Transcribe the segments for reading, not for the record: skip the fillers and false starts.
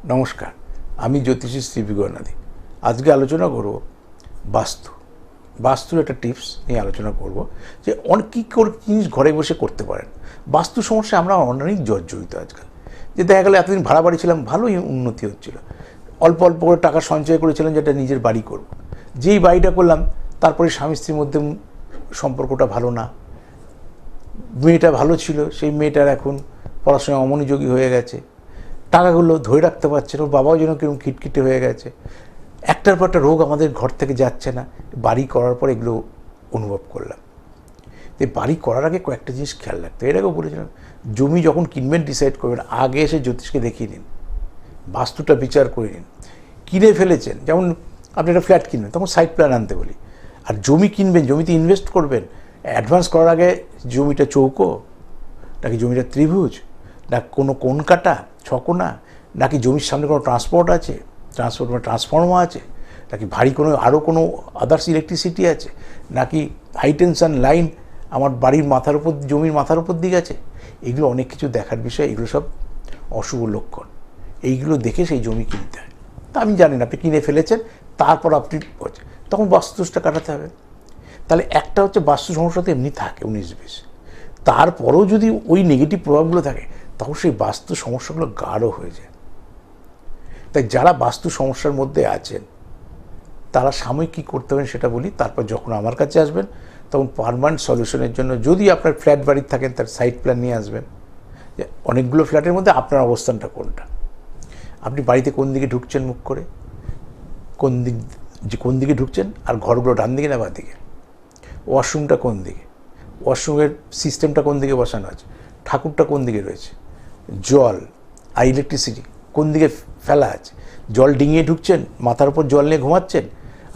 নমস্কার, আমি জ্যোতিষী শ্রী বিগণাদি। আজকে আলোচনা করব বাস্তুর একটা টিপস নিয়ে আলোচনা করব যে অনেক কী করে জিনিস ঘরে বসে করতে পারেন। বাস্তু সমস্যা আমরা অনেক জর্জরিত আজকাল। যে দেখা গেলো এতদিন ভাড়া বাড়ি ছিলাম, ভালোই উন্নতি হচ্ছিল, অল্প অল্প করে টাকা সঞ্চয় করেছিলাম যেটা নিজের বাড়ি করব। যেই বাড়িটা করলাম তারপরে স্বামী স্ত্রীর মধ্যে সম্পর্কটা ভালো না, মেয়েটা ভালো ছিল, সেই মেয়েটার এখন পড়াশোনায় অমনোযোগী হয়ে গেছে, টাকাগুলো ধরে রাখতে পারছে না, ওর বাবাও যেন কিরকম খিটখিটে হয়ে গেছে, একটার পর একটা রোগ আমাদের ঘর থেকে যাচ্ছে না। বাড়ি করার পর এগুলো অনুভব করলাম। এই বাড়ি করার আগে কয়েকটা জিনিস খেয়াল রাখতে, এর আগেও বলেছিলাম, জমি যখন কিনবেন ডিসাইড করবেন, আগে এসে জ্যোতিষকে দেখিয়ে নিন, বাস্তুটা বিচার করে নিন। কিনে ফেলেছেন, যেমন আপনি একটা ফ্ল্যাট কিনবেন, তখন সাইট প্ল্যান আনতে বলি। আর জমি কিনবেন, জমিতে ইনভেস্ট করবেন, অ্যাডভান্স করার আগে জমিটা চৌকো নাকি জমিটা ত্রিভুজ, না কোনো কোণ কাটা ছকোনা, নাকি জমির সামনে কোনো ট্রান্সপোর্ট আছে, ট্রান্সফর্মার আছে, নাকি ভারী কোনো আরও কোনো আদার্স ইলেকট্রিসিটি আছে, নাকি হাই টেনশন লাইন আমার বাড়ির মাথার উপর, জমির মাথার উপর দিকে আছে। এগুলো অনেক কিছু দেখার বিষয়, এগুলো সব অশুভ লক্ষণ। এইগুলো দেখে সেই জমি কিনতে হয়। তা আমি জানি না, আপনি কিনে ফেলেছেন, তারপর আপনি তখন বাস্তুদোষটা কাটাতে হবে। তাহলে একটা হচ্ছে বাস্তু সমস্যা তো এমনি থাকে 19-20, তারপরেও যদি ওই নেগেটিভ প্রভাবগুলো থাকে তখন সেই বাস্তু সমস্যাগুলো গাঢ় হয়ে যায়। তাই যারা বাস্তু সমস্যার মধ্যে আছেন তারা সাময়িক কী করতে পারেন সেটা বলি, তারপর যখন আমার কাছে আসবেন তখন পার্মানেন্ট সলিউশনের জন্য, যদি আপনার ফ্ল্যাট বাড়ির থাকেন তার সাইট প্ল্যান নিয়ে আসবেন, যে অনেকগুলো ফ্ল্যাটের মধ্যে আপনার অবস্থানটা কোনটা, আপনি বাড়িতে কোন দিকে ঢুকছেন, মুখ করে কোন দিকে ঢুকছেন, আর ঘরগুলো ডান দিকে না বাঁ দিকে, ওয়াশরুমটা কোন দিকে, ওয়াশরুমের সিস্টেমটা কোন দিকে বসানো আছে, ঠাকুরটা কোন দিকে রয়েছে, জল আর ইলেকট্রিসিটি কোন দিকে ফেলা আছে, জল ডিঙিয়ে ঢুকছেন, মাথার উপর জল নিয়ে ঘুমাচ্ছেন,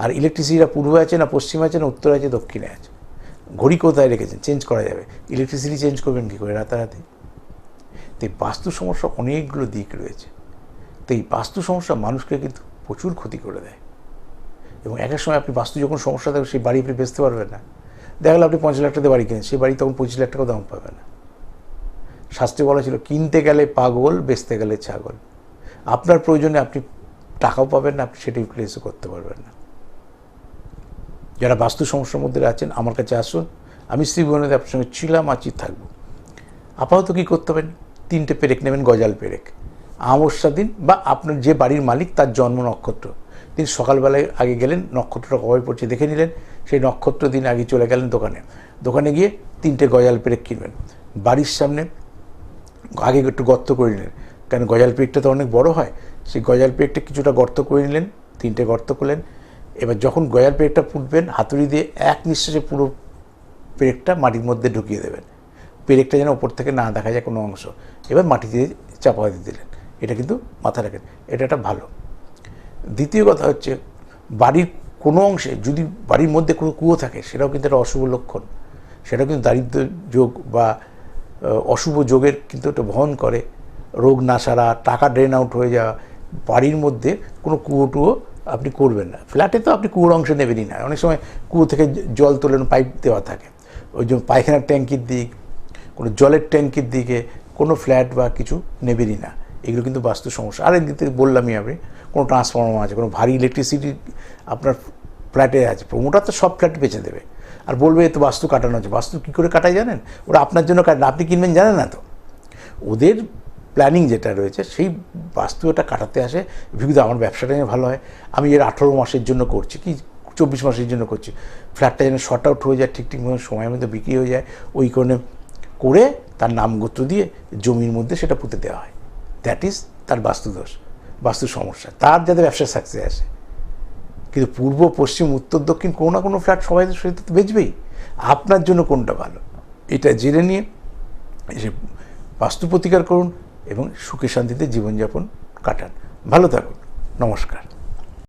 আর ইলেকট্রিসিটিটা পূর্বে আছে না পশ্চিমে আছে না উত্তরে আছে দক্ষিণে আছে, ঘড়ি কোথায় রেখেছেন, চেঞ্জ করা যাবে, ইলেকট্রিসিটি চেঞ্জ করবেন কী করে রাতারাতি। তো এই বাস্তু সমস্যা অনেকগুলো দিক রয়েছে। তো এই বাস্তু সমস্যা মানুষকে কিন্তু প্রচুর ক্ষতি করে দেয়, এবং এক এক সময় আপনি বাস্তু যখন সমস্যা থাকবে সেই বাড়ি আপনি বেচতে পারবেন না। দেখা গেলো আপনি 5 লাখ টাকা বাড়ি কেনেন, সেই বাড়ি তখন 25 লাখ টাকা দাম পাবে না। শাস্ত্রে বলা ছিল, কিনতে গেলে পাগল, বেচতে গেলে ছাগল। আপনার প্রয়োজনে আপনি টাকাও পাবেন না, আপনি সেটা ইউটিলাইজও করতে পারবেন না। যারা বাস্তু সমস্যার মধ্যে আছেন আমার কাছে আসুন, আমি শ্রী বিগণাদি আপনার সঙ্গে ছিলাম, আছি, থাকবো। আপাতত কী করতে পারেন, 3টে পেরেক নেবেন, গজাল পেরেক, অমাবস্যা দিন বা আপনার যে বাড়ির মালিক তার জন্ম নক্ষত্র দিন সকালবেলায় আগে গেলেন, নক্ষত্রটা কবে পড়ছে দেখে নিলেন, সেই নক্ষত্র দিন আগে চলে গেলেন দোকানে গিয়ে 3টে গজাল পেরেক কিনবেন। বাড়ির সামনে আগে একটু গর্ত করে নিলেন, কারণ গজাল পেরেকটা তো অনেক বড় হয়, সেই গজাল পেরেকটা কিছুটা গর্ত করে নিলেন, 3টে গর্ত করলেন। এবার যখন গজাল পেরেকটা পুঁতবেন, হাতুড়ি দিয়ে এক নিঃশ্বাসে পুরো পেরেকটা মাটির মধ্যে ঢুকিয়ে দেবেন, পেরেকটা যেন ওপর থেকে না দেখা যায় কোনো অংশ। এবার মাটি দিয়ে চাপা দিয়ে দিলেন, এটা কিন্তু মাথায় রাখেন, এটা একটা ভালো। দ্বিতীয় কথা হচ্ছে, বাড়ির কোনো অংশে যদি বাড়ির মধ্যে কোনো কুয়ো থাকে, সেটাও কিন্তু একটা অশুভ লক্ষণ, সেটাও কিন্তু দারিদ্র যোগ বা অশুভ যোগের কিন্তু একটা বহন করে। রোগ না সারা, টাকা ড্রেন আউট হয়ে যাওয়া। বাড়ির মধ্যে কোনো কুয়ো আপনি করবেন না। ফ্ল্যাটে তো আপনি কুয়োর অংশ নেবেনই না, অনেক সময় কুয়ো থেকে জল তোলেন, পাইপ দেওয়া থাকে, ওই জন্য পায়খানার ট্যাঙ্কির দিক, কোনো জলের ট্যাঙ্কির দিকে কোনো ফ্ল্যাট বা কিছু নেবেনই না। এগুলো কিন্তু বাস্তু সমস্যা। আর একদিকে বললামই, আপনি কোনো ট্রান্সফর্মার আছে, কোনো ভারী ইলেকট্রিসিটি আপনার ফ্ল্যাটে আছে, প্রমোটার তো সব ফ্ল্যাট বেচে দেবে আর বলবে এ তো বাস্তু কাটানো আছে। বাস্তু কী করে কাটায় জানেন? ওরা আপনার জন্য কাটান, আপনি কিনবেন জানেন না তো। ওদের প্ল্যানিং যেটা রয়েছে সেই বাস্তু এটা কাটাতে আসে, বিবিধ আমার ব্যবসাটা যেন ভালো হয়, আমি এর 18 মাসের জন্য করছি কি 24 মাসের জন্য করছি, ফ্ল্যাটটা যেন শর্ট আউট হয়ে যায়, ঠিক মতো সময়ের মধ্যে বিক্রি হয়ে যায়, ওই কারণে করে তার নাম গোত্র দিয়ে জমির মধ্যে সেটা পুঁতে দেওয়া হয়। দ্যাট ইজ তার বাস্তুদোষ, বাস্তু সমস্যা। তার যাতে ব্যবসা সাকসেস আসে, কিন্তু পূর্ব পশ্চিম উত্তর দক্ষিণ কোনো না কোনো ফ্ল্যাট সবাই সেটা তো বেচবেই। আপনার জন্য কোনটা ভালো এটা জেনে নিয়ে এসে বাস্তু প্রতিকার করুন এবং সুখে শান্তিতে জীবনযাপন কাটান। ভালো থাকুন, নমস্কার।